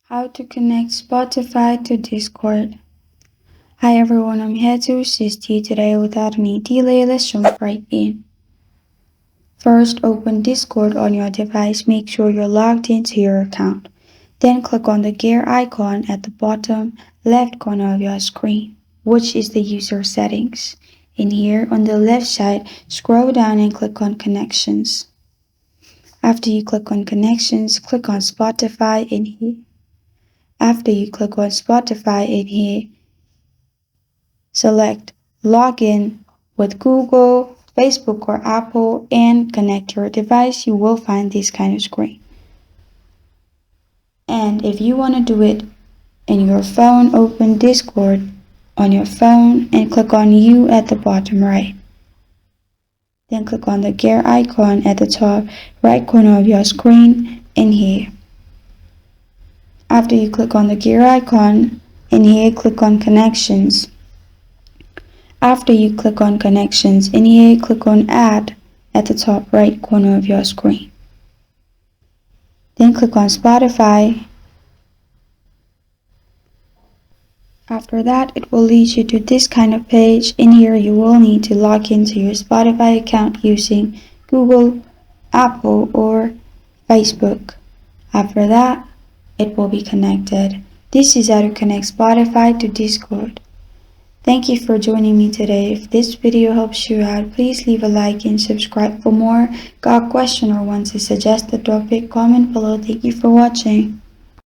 How to connect Spotify to Discord. Hi everyone, I'm here to assist you today without any delay. Let's jump right in. First, open Discord on your device. Make sure you're logged into your account. Then click on the gear icon at the bottom left corner of your screen, which is the user settings. In here, on the left side, scroll down and click on Connections. After you click on Connections, click on Spotify in here. After you click on Spotify in here, select Login with Google, Facebook, or Apple and connect your device. You will find this kind of screen. And if you want to do it in your phone, open Discord on your phone and click on You at the bottom right. Then click on the gear icon at the top right corner of your screen in here. After you click on the gear icon in here, click on Connections. After you click on Connections in here, click on Add at the top right corner of your screen. Then click on Spotify. After that, it will lead you to this kind of page. In here, you will need to log into your Spotify account using Google, Apple, or Facebook. After that, it will be connected. This is how to connect Spotify to Discord. Thank you for joining me today. If this video helps you out, please leave a like and subscribe for more. Got a question or want to suggest a topic? Comment below. Thank you for watching.